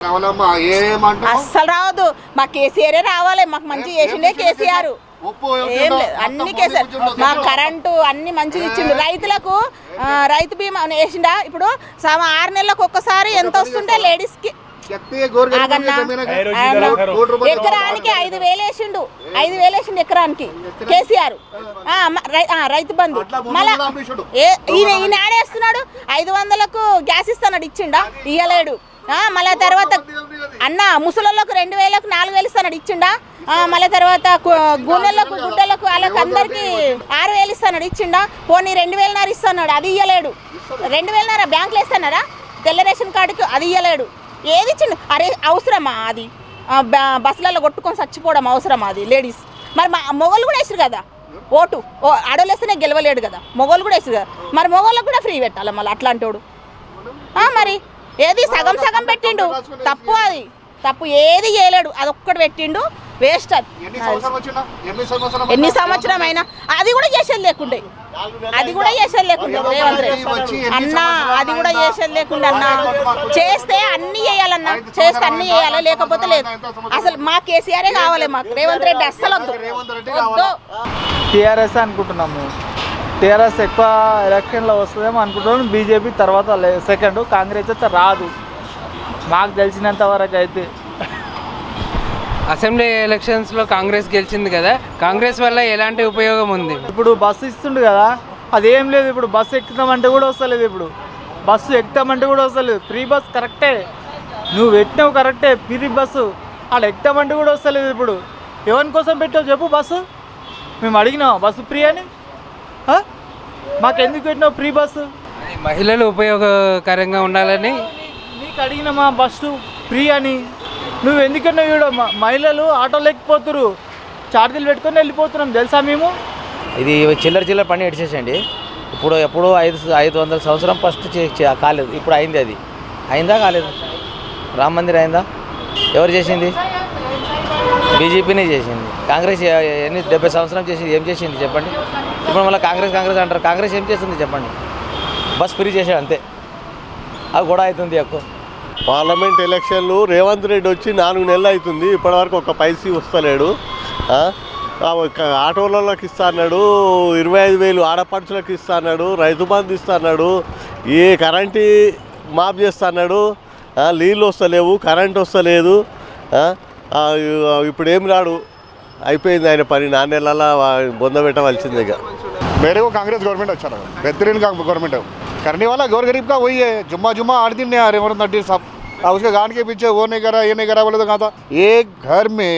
అస్సలు రావద్దు. మా కేసీఆర్ రావాలి. మాకు మంచి చేసిండే కేసీఆర్. ఏం లేదు, అన్ని కేసీఆర్. మా కరెంటు అన్ని మంచిగా ఇచ్చిండు. రైతులకు రైతు బీమా వేసిండా. ఇప్పుడు 6 నెలలకు ఒక్కసారి ఎంత వస్తుంటే లేడీస్ కి ఎకరానికి 5,000 వేసిండు. 5,000 వేసిండు ఎకరానికి కేసీఆర్. రైతు బంధు మళ్ళా ఈయన ఆడేస్తున్నాడు. 500కు గ్యాస్ ఇస్తున్నాడు, ఇచ్చిండా? ఇయ్యలేడు. మళ్ళీ తర్వాత అన్న ముసలోళ్ళకు 2,000కు 4,000 ఇస్తున్నాడు, ఇచ్చిండా? మళ్ళీ తర్వాత గున్నెలకు గుడ్డలకు వాళ్ళకి అందరికి 6,000 ఇస్తున్నాడు, ఇచ్చిండా? పోనీ 2,500 ఇస్తున్నాడు, అది ఇయ్యలేడు. 2,500 బ్యాంకులో ఇస్తున్నారా? తెల్ల రేషన్ కార్డుకి అది ఇయ్యలేడు. ఏది ఇచ్చిండు? అరే అవసరమా అది? బస్సులలో కొట్టుకొని చచ్చిపోవడం అవసరమా అది? లేడీస్ మరి మొగోళ్ళు కూడా వేసారు కదా ఓటు. ఆడోళ్ళు వేస్తేనే గెలవలేడు కదా, మొగోళ్ళు కూడా వేసారు కదా. మరి మొగోళ్ళకు కూడా ఫ్రీ పెట్టాలి మళ్ళీ అట్లాంటి వాడు. మరి ఏది సగం సగం పెట్టిండు, తప్పు. అది తప్పు, ఏది చేయలేడు. అది ఒక్కటి పెట్టిండు, వేస్ట్. అది ఎన్ని సంవత్సరం అయినా అది కూడా చేసేది లేకుండే, అది కూడా చేసేది లేకుండే రేవంత్ రెడ్డి అన్న. అది కూడా చేసేది లేకుండే అన్న. చేస్తే అన్ని చేయాలన్నా, చేస్తే అన్ని చేయాలి, లేకపోతే లేదు. అసలు మా కేసీఆరే కావాలి మాకు. రేవంత్ రెడ్డి అస్సలు వద్దు. టీఆర్ఎస్ అనుకుంటున్నాము. టీఆర్ఎస్ ఎక్కువ ఎలక్షన్లో వస్తుందేమో అనుకుంటున్నాం. బీజేపీ తర్వాత సెకండ్, కాంగ్రెస్ అయితే రాదు మాకు తెలిసినంత వరకు అయితే. అసెంబ్లీ ఎలక్షన్స్లో కాంగ్రెస్ గెలిచింది కదా, కాంగ్రెస్ వల్ల ఎలాంటి ఉపయోగం ఉంది? ఇప్పుడు బస్సు ఇస్తుండు కదా, అదేం లేదు. ఇప్పుడు బస్సు ఎక్కుతామంటే కూడా వస్తలేదు. ఇప్పుడు బస్సు ఎక్కుతామంటే కూడా వస్తలేదు. ఫ్రీ బస్ కరెక్టే, నువ్వు పెట్టినావు కరెక్టే. ఫ్రీ బస్సు అక్కడ ఎక్కుతామంటే కూడా వస్తలేదు. ఇప్పుడు ఎవరి కోసం పెట్టావు చెప్పు బస్సు? మేము అడిగినాం బస్సు ఫ్రీ అని. మాకెందుకు పెట్టినావు ఫ్రీ బస్సు? మహిళలు ఉపయోగకరంగా ఉండాలని నీకు అడిగినామా బస్సు ఫ్రీ అని? నువ్వు ఎందుకన్నా వీడు మహిళలు ఆటోలు ఎక్కిపోతురు, ఛార్జీలు పెట్టుకొని వెళ్ళిపోతున్నాం తెలుసా మేము. ఇది చిల్లర పని ఎడిచేసండి. ఇప్పుడు ఎప్పుడో 500 సంవత్సరం ఫస్ట్ కాలేదు, ఇప్పుడు అయింది. అది అయిందా కాలేదు? రామ మందిర్ అయిందా? ఎవరు చేసింది? బీజేపీనే చేసింది. కాంగ్రెస్ ఎన్ని 70 సంవత్సరం చేసింది, ఏం చేసింది చెప్పండి? ఇప్పుడు మళ్ళీ కాంగ్రెస్ అంటారు. కాంగ్రెస్ ఏం చేస్తుంది చెప్పండి? బస్ ఫ్రీ చేసాడు అంతే. అది కూడా అవుతుంది ఎక్కువ. పార్లమెంట్ ఎలక్షన్లు రేవంత్ రెడ్డి వచ్చి 4 నెలలు అవుతుంది, ఇప్పటివరకు ఒక పైసీ వస్తలేడు. ఆటోలకి ఇస్తాడు, 25,000 ఆడపడుచులకు ఇస్తాడు, రైతు బంధు ఇస్తాడు, ఏ కరెంటు మాఫ్ చేస్తున్నాడు, నీళ్ళు వస్తలేవు, కరెంట్ వస్తలేదు. ఇప్పుడు ఏం రాడు, అయిపోయింది ఆయన పని. 4 నెలల బొంద పెట్టవలసింది. ఇక मेरे को कांग्रेस गवर्नमेंट अच्छा लगा, बेहतरीन का गवर्नमेंट है। करने वाला गौर गरीब का वही है। जुम्मा 8 दिन नहीं आ रहे रेवंत रेड्डी साहब। उसके गांड के पीछे वो नहीं करा, ये नहीं करा बोले तो कहा था। एक घर में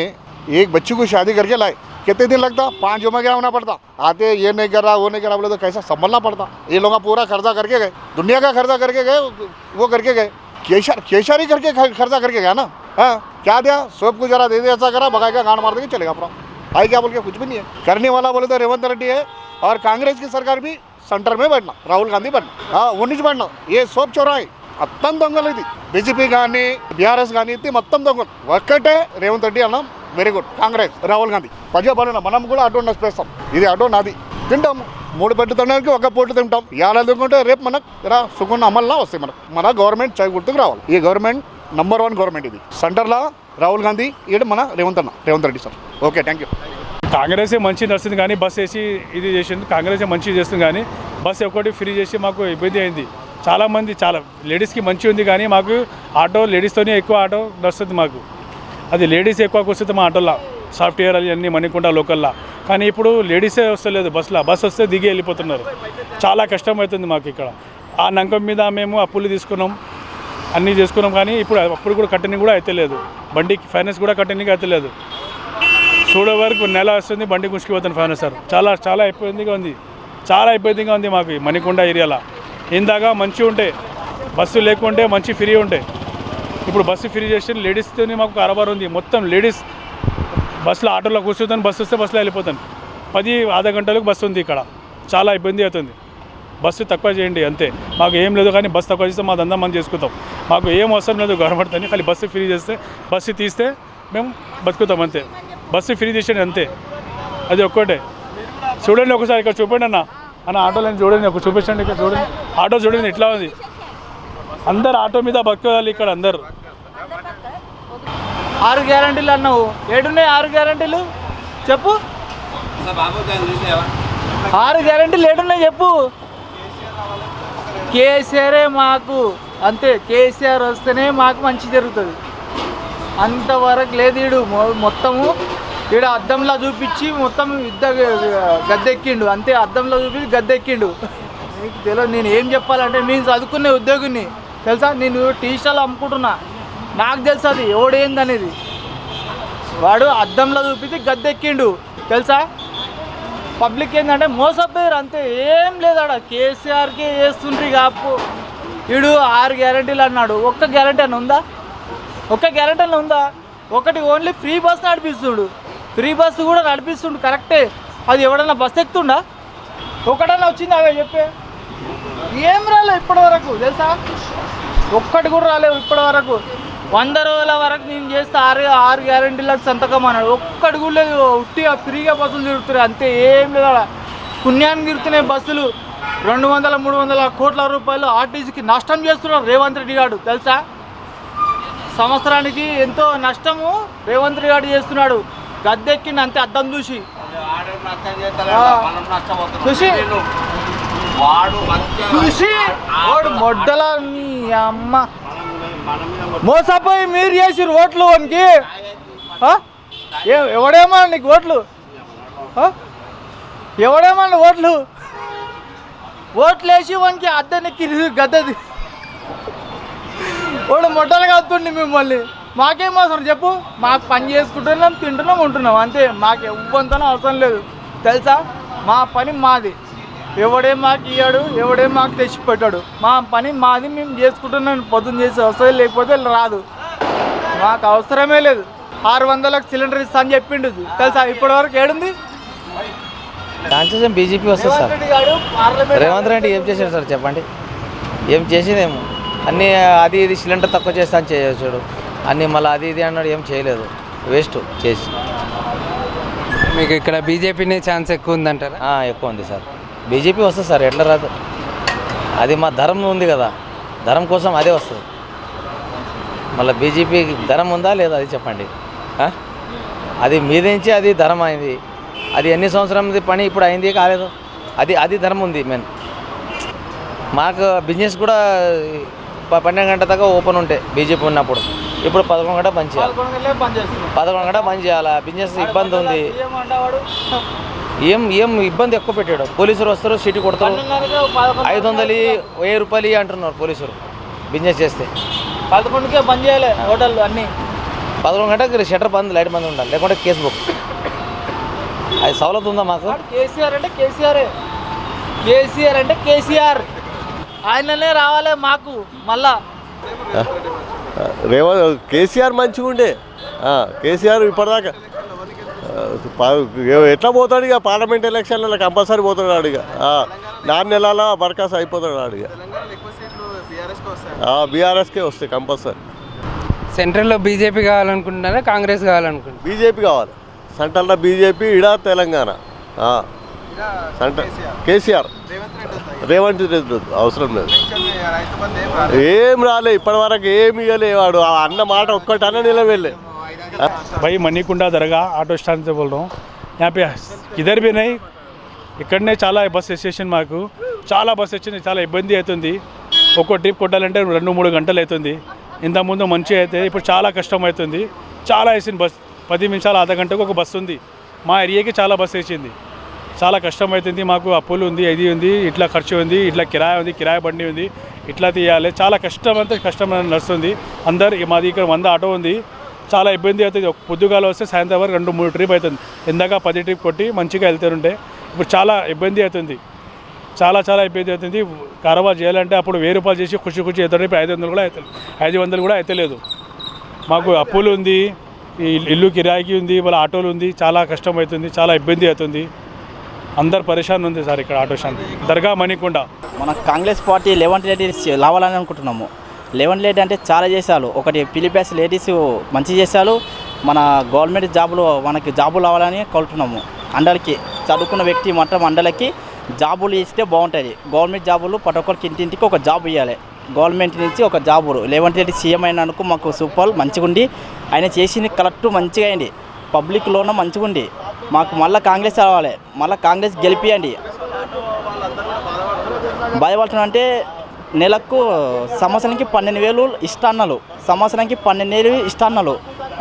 एक बच्ची को शादी करके लाए, कितने दिन लगता? 5 जुम्मा क्या होना पड़ता? आते ये नहीं करा, वो नहीं करा बोले तो कैसा संभलना पड़ता? ये लोग पूरा खर्चा करके गए, दुनिया का खर्चा करके गए, वो करके गए। केशरी करके खर्चा करके गया ना। हाँ क्या दिया? सब कुछ जरा दे दे, ऐसा करा, भगाई का गांड मार देंगे चलेगा पूरा। आई क्या बोल के कुछ भी नहीं है। करने वाला बोले तो रेवंत रेड्डी है, और कांग्रेस की सरकार भी सेंटर में बैठना, राहुल गांधी बैठना, उन्नीस बैठना। ये सब चौराहे మొత్తం దొంగలు. ఇది బీజేపీ కానీ బీఆర్ఎస్ కానీ ఇది మొత్తం దొంగలు. ఒక్కటే రేవంత్ రెడ్డి అన్నాం, వెరీ గుడ్. కాంగ్రెస్ రాహుల్ గాంధీ పద్య పడిన మనం కూడా అటో నష్టపేస్తాం. ఇది అటో నాది, తింటాము. 3 పెట్టు తినడానికి 1 పూట తింటాం. ఇవాళ ఎందుకుంటే రేపు మనకు సుగుణ అమల్లా వస్తాయి. మన గవర్నమెంట్ చై గుర్తుకు రావాలి. ఈ గవర్నమెంట్ నంబర్ 1 గవర్నమెంట్. ఇది సెంటర్లో రాహుల్ గాంధీ, ఈడ మన Revanth Reddy sir. Okay, thank you. కాంగ్రెసే మంచి నడుస్తుంది కానీ బస్ వేసి ఇది చేసింది. కాంగ్రెసే మంచి చేస్తుంది కానీ బస్ ఒకటి ఫ్రీ చేసి మాకు ఇబ్బంది అయింది. చాలామంది లేడీస్కి మంచి ఉంది కానీ మాకు ఆటో లేడీస్తోనే ఎక్కువ ఆటో నడుస్తుంది మాకు. అది లేడీస్ ఎక్కువ వస్తుంది మా ఆటోలో, సాఫ్ట్వేర్ అన్నీ మణికొండ లోకల్లో. కానీ ఇప్పుడు లేడీసే వస్తలేదు బస్సులో. బస్ వస్తే దిగి వెళ్ళిపోతున్నారు. చాలా కష్టం అవుతుంది మాకు ఇక్కడ. ఆ నమ్మకం మీద మేము అప్పులు తీసుకున్నాం, అన్నీ చేసుకున్నాం. కానీ ఇప్పుడు అప్పుడు కూడా కట్టని కూడా అయితే లేదు. బండికి ఫైనాన్స్ కూడా కట్టని అయితే లేదు. చూడే వరకు నెల వస్తుంది, బండి గుంజుకుపోతుంది ఫైనాన్స్ సార్. చాలా ఇబ్బందిగా ఉంది, చాలా ఇబ్బందిగా ఉంది మాకు మణికొండ ఏరియాలో. ఇందాక మంచిగా ఉంటే బస్సు లేకుంటే మంచి ఫ్రీ ఉంటాయి. ఇప్పుడు బస్సు ఫ్రీ చేసి లేడీస్తో మాకు కారబార్ ఉంది. మొత్తం లేడీస్ బస్సులో ఆటోలో కూర్చుంటాను, బస్సు వస్తే బస్సులో వెళ్ళిపోతాను. 10 ఆధా గంటలకు బస్సు ఉంది ఇక్కడ. చాలా ఇబ్బంది అవుతుంది. బస్సు తక్కువ చేయండి అంతే. మాకు ఏం లేదు కానీ బస్సు తక్కువ చేస్తే మా దందా మనం చేసుకుంటాం. మాకు ఏం అవసరం లేదు గవర్నమెంట్ అని, ఖాళీ బస్సు ఫ్రీ చేస్తే, బస్సు తీస్తే మేము బతుకుతాం అంతే. బస్సు ఫ్రీ చేసేయండి అంతే, అది ఒక్కటే. చూడండి ఒకసారి ఇక్కడ చూపండి అన్న ఆటోలను చూడండి, ఒక చూపించండి. ఇక్కడ చూడండి ఆటో చూడండి ఎట్లా ఉంది. అందరు ఆటో మీద బతకాలి ఇక్కడ అందరు. 6 గ్యారంటీలు అన్నావు, ఏడున్నాయి 6 గ్యారంటీలు చెప్పు. 6 గ్యారంటీలు ఏడున్నాయి చెప్పు. కేసీఆరే మాకు, అంతే. కేసీఆర్ వస్తేనే మాకు మంచి జరుగుతుంది. అంతవరకు లేదు. ఈడు మొత్తము ఈడ అద్దంలో చూపించి మొత్తం గద్దెక్కిండు, అంతే. అద్దంలో చూపించి గద్దెక్కిండు. మీకు తెలియదు నేను ఏం చెప్పాలంటే, నేను చదువుకునే ఉద్యోగిని తెలుసా. నేను టీ స్టాల్ అమ్ముకుంటున్నా, నాకు తెలుసు అది ఎవడేందనేది. వాడు అద్దంలో చూపించి గద్దెక్కిండు తెలుసా. పబ్లిక్ ఏంటంటే మోసపోయారు, అంతే. ఏం లేదు ఆడ. కేసీఆర్కి వేస్తుండ్రి కాపు. వీడు 6 గ్యారంటీలు అన్నాడు. ఒక్క గ్యారంటీ అని ఉందా? ఒక్క గ్యారంటీ అని ఉందా? ఒకటి ఓన్లీ ఫ్రీ బస్ నడిపిస్తుండు. ఫ్రీ బస్సు కూడా నడిపిస్తుండు కరెక్టే. అది ఎవడన్నా బస్ ఎక్కుతుండా? ఒకటన్నా వచ్చింది అవే చెప్పే. ఏం రాలేవు ఇప్పటి వరకు తెలుసా. ఒక్కటి కూడా రాలేవు ఇప్పటి వరకు. 100 రోజుల వరకు నేను చేస్తే 6 గ్యారంటీలకు సంతకం అన్నాడు. ఒక్కటి కూడా లేదు. ఉట్టిగా ఫ్రీగా బస్సులు తిరుగుతున్నాయి, అంతే. ఏం లేదు అలా. పుణ్యాన్ని తిరుగుతున్నాయి బస్సులు. 200-300 కోట్ల రూపాయలు ఆర్టీసీకి నష్టం చేస్తున్నారు రేవంత్ రెడ్డి గారు తెలుసా. సంవత్సరానికి ఎంతో నష్టము రేవంత్ రెడ్డి గారు చేస్తున్నాడు. గద్దెక్కింది అంతే, అద్దం చూసి వాడు మొడ్డల మీ అమ్మ. మోసపోయి మీరు చేసిరు ఓట్లు వానికి. ఎవడేమన్నా నీకు ఓట్లు? ఎవడేమన్నా ఓట్లు వేసి వానికి అద్దెనెక్కి గద్దది. వాడు మొట్టలు కత్తుండి మిమ్మల్ని. మాకేం అవసరం చెప్పు. మాకు పని చేసుకుంటున్నాం, తింటున్నాం, ఉంటున్నాం, అంతే. మాకు ఎవ్వంతనో అవసరం లేదు తెలుసా. మా పని మాది. ఎవడే మాకు ఇయ్యాడు, ఎవడే మాకు తెచ్చి పెట్టాడు. మా పని మాది, మేము చేసుకుంటున్నాం. పొద్దున్న చేసి వస్తుంది, లేకపోతే రాదు. మాకు అవసరమే లేదు. 600లకు సిలిండర్ ఇస్తా అని చెప్పిండు తెలుసా. ఇప్పటివరకు ఏడుంది? ఛాన్సెస్ ఏం బీజేపీ వస్తుంది సార్. రేవంత్ రెడ్డి ఏం చేశాడు సార్ చెప్పండి. ఏం చేసేదేమో అన్నీ అది ఇది సిలిండర్ తక్కువ చేస్తా అని చేయొచ్చాడు. అన్నీ మళ్ళీ అది ఇది అన్నాడు, ఏం చేయలేదు. వేస్ట్ చేసి. మీకు ఇక్కడ బీజేపీనే ఛాన్స్ ఎక్కువ ఉందంటారా? ఎక్కువ ఉంది సార్. బీజేపీ వస్తుంది సార్, ఎట్లా రాదు. అది మా ధర్మం ఉంది కదా, ధర్మం కోసం అదే వస్తుంది. మళ్ళీ బీజేపీ ధర్మం ఉందా లేదా అది చెప్పండి. అది మీదించి అది ధర్మం అయింది. అది ఎన్ని సంవత్సరాలది పని ఇప్పుడు అయింది కాలేదు. అది ధర్మం ఉంది మెయిన్. మాకు బిజినెస్ కూడా 12 గంటల దాకా ఓపెన్ ఉంటాయి బీజేపీ ఉన్నప్పుడు. ఇప్పుడు 11 గంటల పని చేయాలి. 11 గంటల పని చేయాలా. బిజినెస్ ఇబ్బంది ఉంది. ఏం ఇబ్బంది ఎక్కువ పెట్టాడు. పోలీసులు వస్తారు, సిటీ కొడతారు. 500 1000 రూపాయలు అంటున్నారు పోలీసులు బిజినెస్ చేస్తే. 11కే బంద్ చేయాలి హోటల్ అన్నీ. 11 గంటలకు షట్టర్ బంద్, లైట్ బంద్ ఉండాలి, లేకుంటే కేసు బుక్. అది సవలత్ ఉందా మాకు? కేసీఆర్ అంటే కేసీఆరే. కేసీఆర్ అంటే కేసీఆర్. ఆయననే రావాలి మాకు మళ్ళా. కేసీఆర్ మంచిగా ఉండే. కేసీఆర్ ఇప్పటిదాకా ఎట్లా పోతాడు ఇక. పార్లమెంట్ ఎలక్షన్లలో కంపల్సరీ పోతాడు ఇక. 4 నెలల బర్ఖాస్ అయిపోతాడు అడిగా. బీఆర్ఎస్కే వస్తాయి కంపల్సరీ. సెంట్రల్లో బీజేపీ కావాలనుకుంటున్నారా, కాంగ్రెస్ కావాలనుకుంటున్నారు? బీజేపీ కావాలి. సెంట్రల్లో బీజేపీ, ఇడా తెలంగాణ. కేసీఆర్, రేవంత్ రెడ్డి అవసరం లేదు. ఏం రాలే ఇప్పటివరకు, ఏమి ఇవ్వలే. వాడు అన్న మాట ఒక్కటి అన్న నిలబెళ్ళే. भाई मनीकुंडा दरगाह ऑटो स्टैंड से बोल रहा हूँ. यहाँ पे किधर भी नहीं, ఇక్కడనే చాలా బస్ స్టేషన్. మాకు చాలా బస్ స్టేషన్ చాలా ఇబ్బంది అవుతుంది. ఒక్కో ట్రిప్ కొట్టాలంటే 2-3 గంటలు అవుతుంది. ఇంతకుముందు మంచిగా అయితే ఇప్పుడు చాలా కష్టం అవుతుంది. చాలా వేసింది బస్. 10 నిమిషాలు అర్ధ గంటకు ఒక బస్సు ఉంది. మా ఏరియాకి చాలా బస్సు వేసింది. చాలా కష్టం అవుతుంది మాకు. అప్పులు ఉంది, ఇది ఉంది, ఇట్లా ఖర్చు ఉంది, ఇట్లా కిరాయి ఉంది, కిరాయి బండి ఉంది, ఇట్లా తీయాలి. చాలా కష్టం అంతా కష్టం నడుస్తుంది. అందరు మాది ఇక్కడ 100 ఆటో ఉంది. చాలా ఇబ్బంది అవుతుంది. పొద్దుగాల వస్తే సాయంత్రం వరకు 2-3 ట్రిప్ అవుతుంది. ఇందాక 10 ట్రిప్ కొట్టి మంచిగా వెళ్తుంటే ఇప్పుడు చాలా ఇబ్బంది అవుతుంది. చాలా ఇబ్బంది అవుతుంది. కారోబార్ చేయాలంటే అప్పుడు 1000 రూపాయలు చేసి ఖుషి అవుతుంది. ఇప్పుడు 500 కూడా అవుతుంది. 500 కూడా అవుతలేదు. మాకు అప్పులు ఉంది, ఈ ఇల్లు కిరాయికి ఉంది, వాళ్ళ ఆటోలు ఉంది. చాలా కష్టం అవుతుంది, చాలా ఇబ్బంది అవుతుంది. అందరు పరేషాన్ ఉంది సార్ ఇక్కడ ఆటో స్టాండ్ దర్గా మణికొండ. మన కాంగ్రెస్ పార్టీ రేవంత్ రెడ్డి రావాలని అనుకుంటున్నాము. రేవంత్ రెడ్డి అంటే చాలా చేశారు. ఒకటి పిలిపేస్ లేడీస్ మంచి చేశారు. మన గవర్నమెంట్ జాబులు మనకి జాబులు రావాలని కోరుతున్నాము. అందరికీ చదువుకున్న వ్యక్తి మొత్తం అందరికీ జాబులు ఇస్తే బాగుంటుంది. గవర్నమెంట్ జాబులు ప్రతి ఒక్కరికి ఇంటింటికి ఒక జాబ్ ఇవ్వాలి. గవర్నమెంట్ నుంచి ఒక జాబు రేవంత్ రెడ్డి సీఎం అయినందుకు మాకు సూపర్ మంచిగా ఉండి ఆయన చేసింది కరెక్ట్ మంచిగా అయింది పబ్లిక్లోనూ మంచిగా ఉండి మాకు మళ్ళీ కాంగ్రెస్ రావాలి మళ్ళీ కాంగ్రెస్ గెలిపియండి భయపడుతున్నా అంటే నెలకు సంవత్సరానికి 12,000 ఇస్తాన్నారు సంవత్సరానికి 12,000 ఇస్తాన్నారు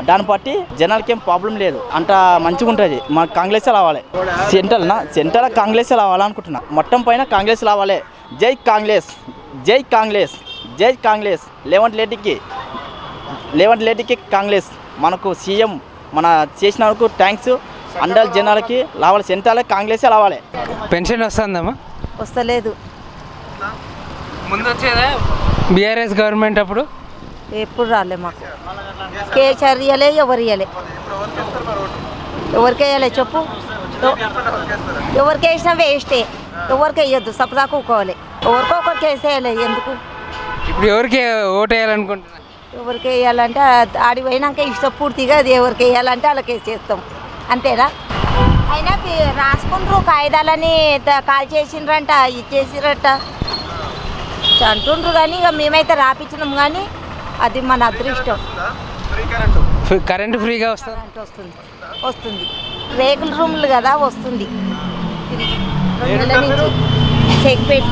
దాన్ని బట్టి జనాలకి ఏం ప్రాబ్లం లేదు అంత మంచిగా ఉంటుంది మాకు కాంగ్రెస్ రావాలి సెంట్రల్ కాంగ్రెస్ రావాలనుకుంటున్నా మొత్తం పైన కాంగ్రెస్ రావాలి జై కాంగ్రెస్ జై కాంగ్రెస్ జై కాంగ్రెస్ రేవంత్ రెడ్డికి కాంగ్రెస్ మనకు సీఎం మన చేసినందుకు థ్యాంక్స్ అందరి జనాలకి రావాలి సెంట్రల్ కాంగ్రెస్ రావాలి పెన్షన్ వస్తుందమ్మా? వస్తలేదు ముందు వచ్చేదా బీఆర్ఎస్ గవర్నమెంట్ అప్పుడు? ఎప్పుడు రాలే మాకు కేసీఆర్ ఇవ్వలే ఎవరు ఇవ్వలే ఎవరికి వేయాలి చెప్పు ఎవరికి వేసినా వేస్టే ఎవరికి వేయొద్దు సపదా కూకోవాలి ఎవరికో ఒకరికి వేసేయాలి ఎందుకు ఇప్పుడు ఎవరికి ఓటు వేయాలనుకుంటున్నా? ఎవరికి వేయాలంటే ఆడి పోయినాక ఇష్టపూర్తిగా అది ఎవరికి వేయాలంటే వాళ్ళకి వేసేస్తాం అంతేనా అయినా రాసుకుంటారు కాగితాలని కాల్ చేసిండ్రంట ఇచ్చేసిరట అంటుండ్రు కానీ ఇక మేమైతే రాపించినాం కానీ అది మన అదృష్టం కరెంటు ఫ్రీగా వస్తుంది కరెంట్ వస్తుంది రేకుల రూమ్లు కదా వస్తుంది 2 నెలల నుంచి షేక్పేట్